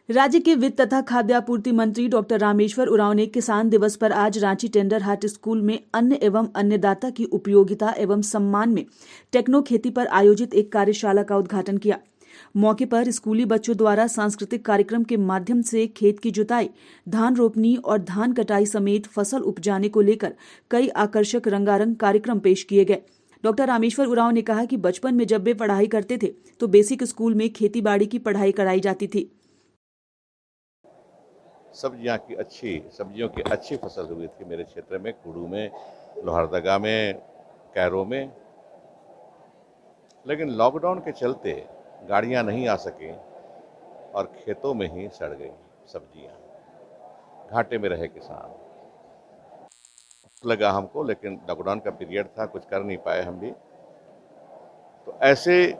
राज्य के वित्त तथा खाद्य आपूर्ति मंत्री डॉक्टर रामेश्वर उरांव ने किसान दिवस पर आज रांची टेंडर हाट स्कूल में अन्न एवं अन्नदाता की उपयोगिता एवं सम्मान में टेक्नो खेती पर आयोजित एक कार्यशाला का उद्घाटन किया। मौके पर स्कूली बच्चों द्वारा सांस्कृतिक कार्यक्रम के माध्यम से खेत की जुताई, धान रोपनी और धान कटाई समेत फसल उपजाने को लेकर कई आकर्षक रंगारंग कार्यक्रम पेश किए गए। डॉक्टर रामेश्वर उरांव ने कहा कि बचपन में जब वे पढ़ाई करते थे तो बेसिक स्कूल में खेती बाड़ी की पढ़ाई कराई जाती थी। सब्जियों की अच्छी फसल हुई थी मेरे क्षेत्र में, कुडू में, लोहरदगा में, कैरो में। लेकिन लॉकडाउन के चलते गाड़ियां नहीं आ सकें और खेतों में ही सड़ गई सब्जियां। घाटे में रहे किसान। लगा हमको, लेकिन लॉकडाउन का पीरियड था, कुछ कर नहीं पाए हम भी। तो ऐसे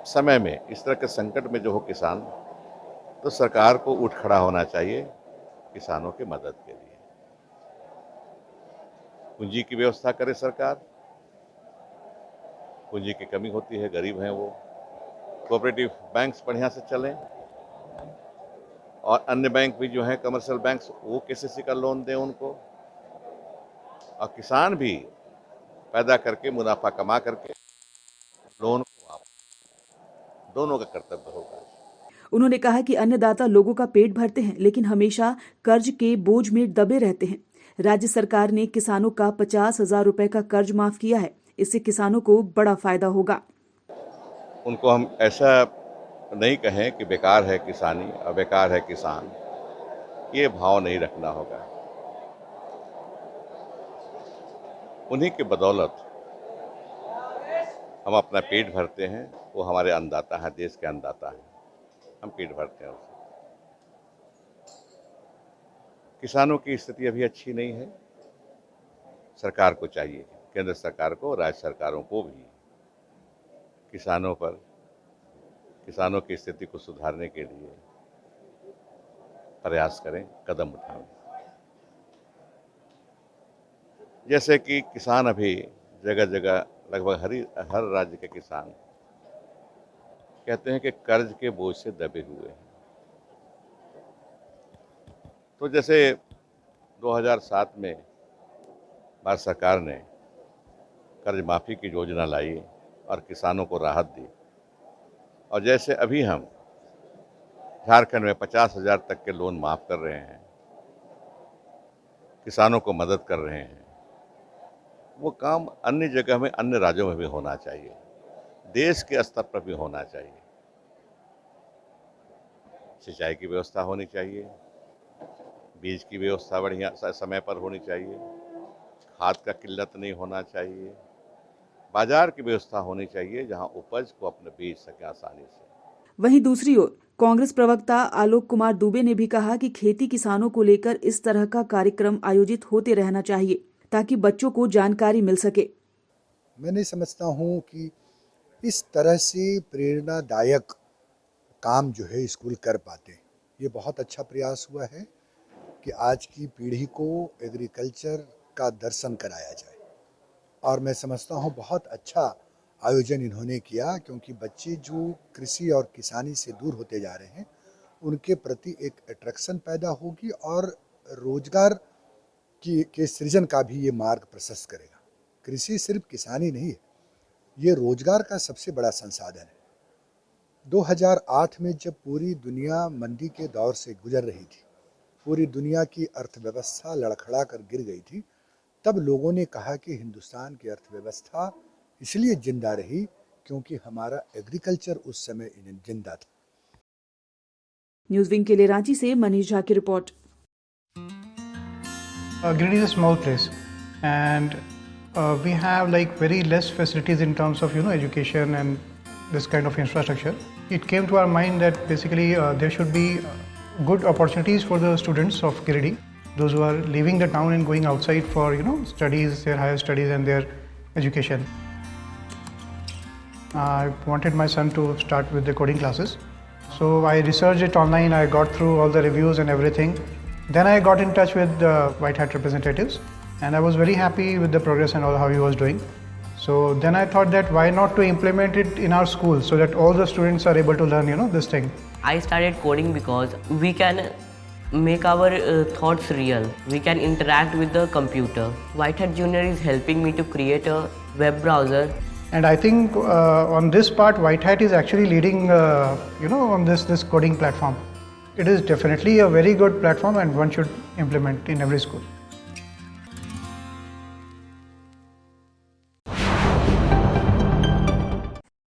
समय में, इस तरह के संकट में जो हो किसान, तो सरकार को उठ खड़ा होना चाहिए किसानों की मदद के लिए। पूंजी की व्यवस्था करे सरकार। पूंजी की कमी होती है, गरीब हैं वो। कोऑपरेटिव बैंक्स बढ़िया से चलें और अन्य बैंक भी जो हैं कमर्शियल बैंक्स, वो केसीसी का लोन दें उनको। और किसान भी पैदा करके मुनाफा कमा करके लोन को वापस, दोनों का कर्तव्य होगा। उन्होंने कहा कि अन्नदाता लोगों का पेट भरते हैं, लेकिन हमेशा कर्ज के बोझ में दबे रहते हैं। राज्य सरकार ने किसानों का 50,000 रुपए का कर्ज माफ किया है। इससे किसानों को बड़ा फायदा होगा। उनको हम ऐसा नहीं कहें कि बेकार है किसानी और बेकार है किसान, ये भाव नहीं रखना होगा। उन्हीं के बदौलत हम अपना पेट भरते हैं। वो हमारे अन्नदाता हैं, देश के अन्नदाता हैं, हम पेट भरते हैं उससे। किसानों की स्थिति अभी अच्छी नहीं है। सरकार को चाहिए, केंद्र सरकार को, राज्य सरकारों को भी किसानों की स्थिति को सुधारने के लिए प्रयास करें, कदम उठाएं। जैसे कि किसान अभी जगह जगह, लगभग हर राज्य के किसान कहते हैं कि कर्ज के बोझ से दबे हुए हैं। तो जैसे 2007 में भारत सरकार ने कर्ज माफी की योजना लाई और किसानों को राहत दी, और जैसे अभी हम झारखंड में 50,000 तक के लोन माफ कर रहे हैं, किसानों को मदद कर रहे हैं, वो काम अन्य जगह में, अन्य राज्यों में भी होना चाहिए, देश के स्तर पर भी होना चाहिए। सिंचाई की व्यवस्था होनी चाहिए, बीज की व्यवस्था बढ़िया समय पर होनी चाहिए, खाद का किल्लत नहीं होना चाहिए, बाजार की व्यवस्था होनी चाहिए जहां उपज को अपने बेच सके आसानी से। वहीं दूसरी ओर कांग्रेस प्रवक्ता आलोक कुमार दुबे ने भी कहा कि खेती किसानों को लेकर इस तरह का कार्यक्रम आयोजित होते रहना चाहिए ताकि बच्चों को जानकारी मिल सके। मैं नहीं समझता हूँ कि इस तरह से प्रेरणादायक काम जो है स्कूल कर पाते। ये बहुत अच्छा प्रयास हुआ है कि आज की पीढ़ी को एग्रीकल्चर का दर्शन कराया जाए, और मैं समझता हूँ बहुत अच्छा आयोजन इन्होंने किया, क्योंकि बच्चे जो कृषि और किसानी से दूर होते जा रहे हैं उनके प्रति एक अट्रैक्शन पैदा होगी और रोजगार के सृजन का भी ये मार्ग प्रशस्त करेगा। कृषि सिर्फ किसानी नहीं है, ये रोजगार का सबसे बड़ा संसाधन है। 2008 में जब पूरी दुनिया मंदी के दौर से गुजर रही थी, पूरी दुनिया की अर्थव्यवस्था लड़खड़ा कर गिर गई थी, तब लोगों ने कहा कि हिंदुस्तान की अर्थव्यवस्था इसलिए जिंदा रही क्योंकि हमारा एग्रीकल्चर उस समय जिंदा था। न्यूज विंग के लिए रांची से मनीष झा की report. Giridih is a small place, and we have like very less facilities in terms of education and this kind of infrastructure. It came to our mind that basically there should be good opportunities for the students of Giridih, those who are leaving the town and going outside for studies, their higher studies and their education. I wanted my son to start with the coding classes, so I researched it online. I got through all the reviews and everything. Then I got in touch with the White Hat representatives, and I was very happy with the progress and all how he was doing. So then I thought that why not to implement it in our school so that all the students are able to learn, this thing. I started coding because we can make our thoughts real. We can interact with the computer. Whitehead Junior is helping me to create a web browser. And I think on this part, White Hat is actually leading, on this coding platform. It is definitely a very good platform and one should implement in every school.